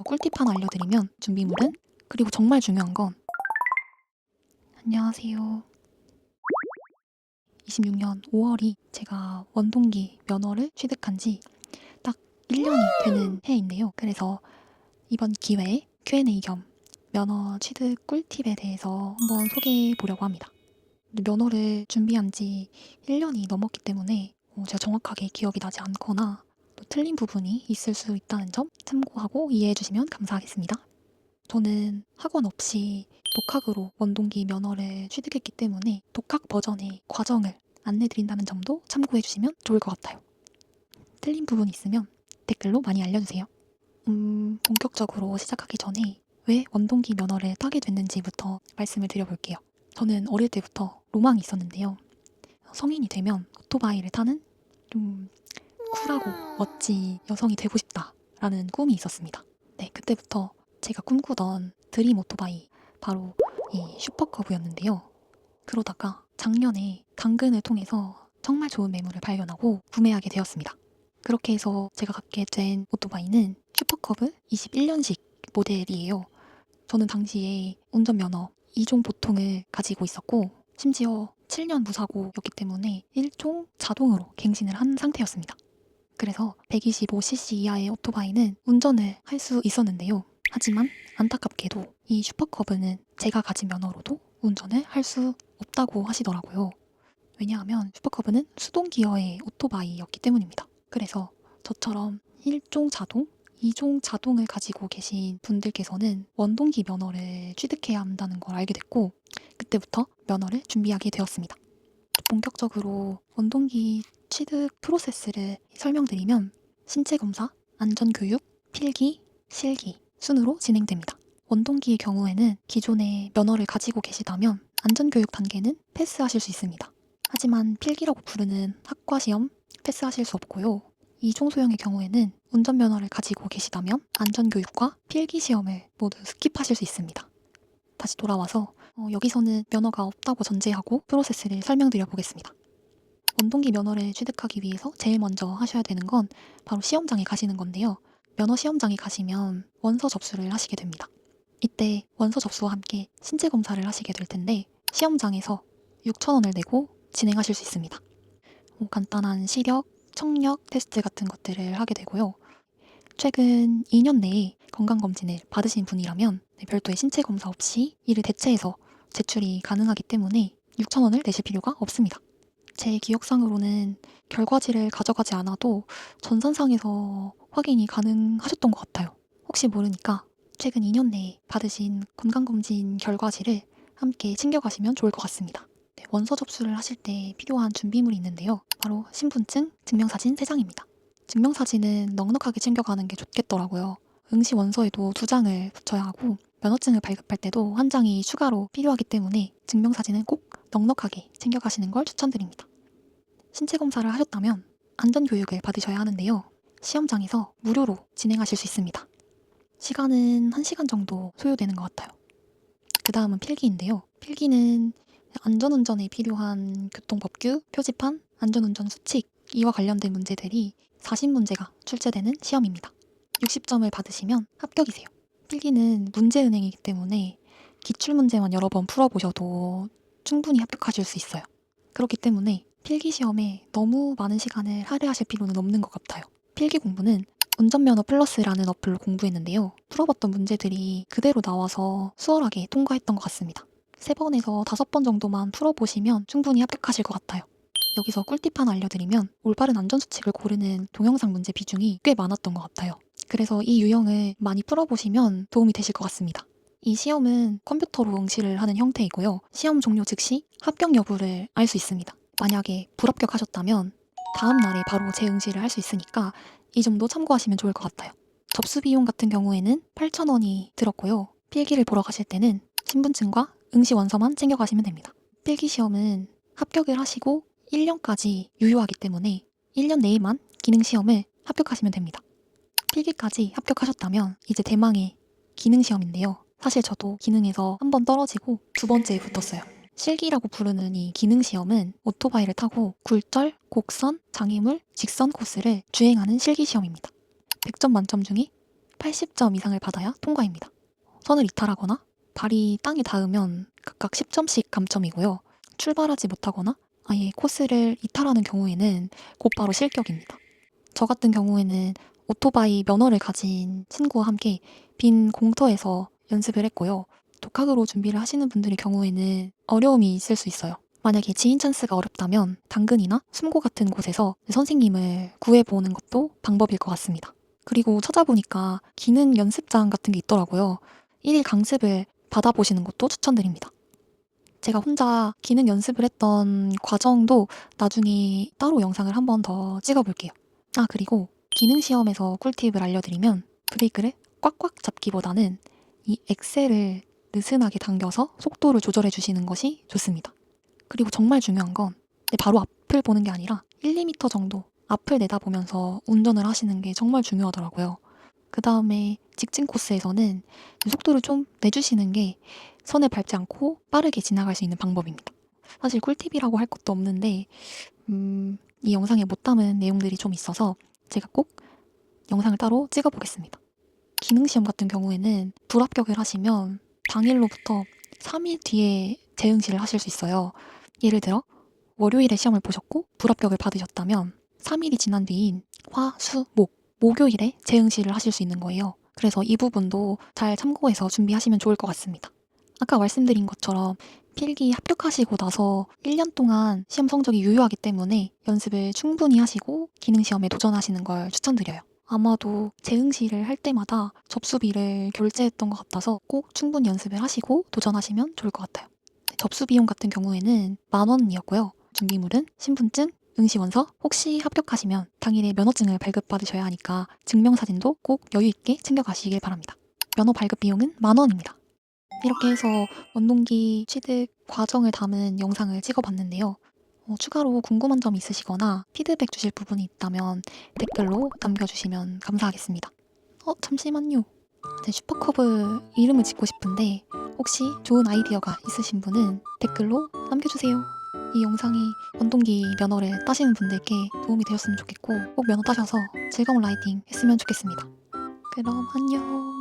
꿀팁 하나 알려드리면 준비물은, 그리고 정말 중요한 건, 안녕하세요. 26년 5월이 제가 원동기 면허를 취득한 지 딱 1년이 되는 해인데요. 그래서 이번 기회에 Q&A 겸 면허 취득 꿀팁에 대해서 한번 소개해 보려고 합니다. 면허를 준비한 지 1년이 넘었기 때문에 제가 정확하게 기억이 나지 않거나 또 틀린 부분이 있을 수 있다는 점 참고하고 이해해 주시면 감사하겠습니다. 저는 학원 없이 독학으로 원동기 면허를 취득했기 때문에 독학 버전의 과정을 안내드린다는 점도 참고해 주시면 좋을 것 같아요. 틀린 부분 있으면 댓글로 많이 알려주세요. 본격적으로 시작하기 전에 왜 원동기 면허를 따게 됐는지부터 말씀을 드려볼게요. 저는 어릴 때부터 로망이 있었는데요. 성인이 되면 오토바이를 타는 좀 쿨하고 멋진 여성이 되고 싶다라는 꿈이 있었습니다. 네, 그때부터 제가 꿈꾸던 드림 오토바이, 바로 이 슈퍼커브였는데요. 그러다가 작년에 당근을 통해서 정말 좋은 매물을 발견하고 구매하게 되었습니다. 그렇게 해서 제가 갖게 된 오토바이는 슈퍼커브 21년식 모델이에요. 저는 당시에 운전면허 2종 보통을 가지고 있었고 심지어 7년 무사고였기 때문에 1종 자동으로 갱신을 한 상태였습니다. 그래서 125cc 이하의 오토바이는 운전을 할 수 있었는데요. 하지만 안타깝게도 이 슈퍼커브는 제가 가진 면허로도 운전을 할 수 없다고 하시더라고요. 왜냐하면 슈퍼커브는 수동 기어의 오토바이였기 때문입니다. 그래서 저처럼 1종 자동, 2종 자동을 가지고 계신 분들께서는 원동기 면허를 취득해야 한다는 걸 알게 됐고 그때부터 면허를 준비하게 되었습니다. 본격적으로 원동기 취득 프로세스를 설명드리면 신체검사, 안전교육, 필기, 실기 순으로 진행됩니다. 원동기의 경우에는 기존에 면허를 가지고 계시다면 안전교육 단계는 패스하실 수 있습니다. 하지만 필기라고 부르는 학과시험 패스하실 수 없고요. 이종 소형의 경우에는 운전면허를 가지고 계시다면 안전교육과 필기시험을 모두 스킵하실 수 있습니다. 다시 돌아와서 여기서는 면허가 없다고 전제하고 프로세스를 설명드려 보겠습니다. 원동기 면허를 취득하기 위해서 제일 먼저 하셔야 되는 건 바로 시험장에 가시는 건데요. 면허 시험장에 가시면 원서 접수를 하시게 됩니다. 이때 원서 접수와 함께 신체 검사를 하시게 될 텐데 시험장에서 6,000원을 내고 진행하실 수 있습니다. 간단한 시력, 청력 테스트 같은 것들을 하게 되고요. 최근 2년 내에 건강검진을 받으신 분이라면 별도의 신체 검사 없이 이를 대체해서 제출이 가능하기 때문에 6,000원을 내실 필요가 없습니다. 제 기억상으로는 결과지를 가져가지 않아도 전산상에서 확인이 가능하셨던 것 같아요. 혹시 모르니까 최근 2년 내에 받으신 건강검진 결과지를 함께 챙겨가시면 좋을 것 같습니다. 네, 원서 접수를 하실 때 필요한 준비물이 있는데요. 바로 신분증, 증명사진 3장입니다. 증명사진은 넉넉하게 챙겨가는 게 좋겠더라고요. 응시 원서에도 2장을 붙여야 하고 면허증을 발급할 때도 1장이 추가로 필요하기 때문에 증명사진은 꼭 넉넉하게 챙겨가시는 걸 추천드립니다. 신체 검사를 하셨다면 안전교육을 받으셔야 하는데요. 시험장에서 무료로 진행하실 수 있습니다. 시간은 1시간 정도 소요되는 것 같아요. 그 다음은 필기인데요. 필기는 안전운전에 필요한 교통법규, 표지판, 안전운전 수칙 이와 관련된 문제들이 40문제가 출제되는 시험입니다. 60점을 받으시면 합격이세요. 필기는 문제은행이기 때문에 기출문제만 여러 번 풀어보셔도 충분히 합격하실 수 있어요. 그렇기 때문에 필기시험에 너무 많은 시간을 할애하실 필요는 없는 것 같아요. 필기 공부는 운전면허 플러스라는 어플로 공부했는데요. 풀어봤던 문제들이 그대로 나와서 수월하게 통과했던 것 같습니다. 3번에서 5번 정도만 풀어보시면 충분히 합격하실 것 같아요. 여기서 꿀팁 하나 알려드리면 올바른 안전수칙을 고르는 동영상 문제 비중이 꽤 많았던 것 같아요. 그래서 이 유형을 많이 풀어보시면 도움이 되실 것 같습니다. 이 시험은 컴퓨터로 응시를 하는 형태이고요. 시험 종료 즉시 합격 여부를 알 수 있습니다. 만약에 불합격하셨다면 다음 날에 바로 재응시를 할 수 있으니까 이 점도 참고하시면 좋을 것 같아요. 접수 비용 같은 경우에는 8,000원이 들었고요. 필기를 보러 가실 때는 신분증과 응시 원서만 챙겨가시면 됩니다. 필기 시험은 합격을 하시고 1년까지 유효하기 때문에 1년 내에만 기능시험을 합격하시면 됩니다. 필기까지 합격하셨다면 이제 대망의 기능시험인데요. 사실 저도 기능에서 한 번 떨어지고 2번째에 붙었어요. 실기라고 부르는 이 기능시험은 오토바이를 타고 굴절, 곡선, 장애물, 직선 코스를 주행하는 실기시험입니다. 100점 만점 중에 80점 이상을 받아야 통과입니다. 선을 이탈하거나 발이 땅에 닿으면 각각 10점씩 감점이고요. 출발하지 못하거나 아예 코스를 이탈하는 경우에는 곧바로 실격입니다. 저 같은 경우에는 오토바이 면허를 가진 친구와 함께 빈 공터에서 연습을 했고요. 독학으로 준비를 하시는 분들의 경우에는 어려움이 있을 수 있어요. 만약에 지인 찬스가 어렵다면 당근이나 숨고 같은 곳에서 선생님을 구해보는 것도 방법일 것 같습니다. 그리고 찾아보니까 기능 연습장 같은 게 있더라고요. 1일 강습을 받아보시는 것도 추천드립니다. 제가 혼자 기능 연습을 했던 과정도 나중에 따로 영상을 한 번 더 찍어볼게요. 그리고 기능 시험에서 꿀팁을 알려드리면 브레이크를 꽉꽉 잡기보다는 이 엑셀을 느슨하게 당겨서 속도를 조절해 주시는 것이 좋습니다. 그리고 정말 중요한 건 바로 앞을 보는 게 아니라 1, 2m 정도 앞을 내다보면서 운전을 하시는 게 정말 중요하더라고요. 그 다음에 직진 코스에서는 속도를 좀 내주시는 게 선을 밟지 않고 빠르게 지나갈 수 있는 방법입니다. 사실 꿀팁이라고 할 것도 없는데 이 영상에 못 담은 내용들이 좀 있어서 제가 꼭 영상을 따로 찍어보겠습니다. 기능시험 같은 경우에는 불합격을 하시면 당일로부터 3일 뒤에 재응시를 하실 수 있어요. 예를 들어 월요일에 시험을 보셨고 불합격을 받으셨다면 3일이 지난 뒤인 화, 수, 목요일에 재응시를 하실 수 있는 거예요. 그래서 이 부분도 잘 참고해서 준비하시면 좋을 것 같습니다. 아까 말씀드린 것처럼 필기 합격하시고 나서 1년 동안 시험 성적이 유효하기 때문에 연습을 충분히 하시고 기능시험에 도전하시는 걸 추천드려요. 아마도 재응시를 할 때마다 접수비를 결제했던 것 같아서 꼭 충분히 연습을 하시고 도전하시면 좋을 것 같아요. 접수 비용 같은 경우에는 10,000원이었고요. 준비물은 신분증, 응시원서, 혹시 합격하시면 당일에 면허증을 발급받으셔야 하니까 증명사진도 꼭 여유있게 챙겨가시길 바랍니다. 면허 발급 비용은 10,000원입니다. 이렇게 해서 원동기 취득 과정을 담은 영상을 찍어봤는데요. 추가로 궁금한 점 있으시거나 피드백 주실 부분이 있다면 댓글로 남겨주시면 감사하겠습니다. 잠시만요. 제 슈퍼커브 이름을 짓고 싶은데 혹시 좋은 아이디어가 있으신 분은 댓글로 남겨주세요. 이 영상이 원동기 면허를 따시는 분들께 도움이 되었으면 좋겠고 꼭 면허 따셔서 즐거운 라이딩 했으면 좋겠습니다. 그럼 안녕.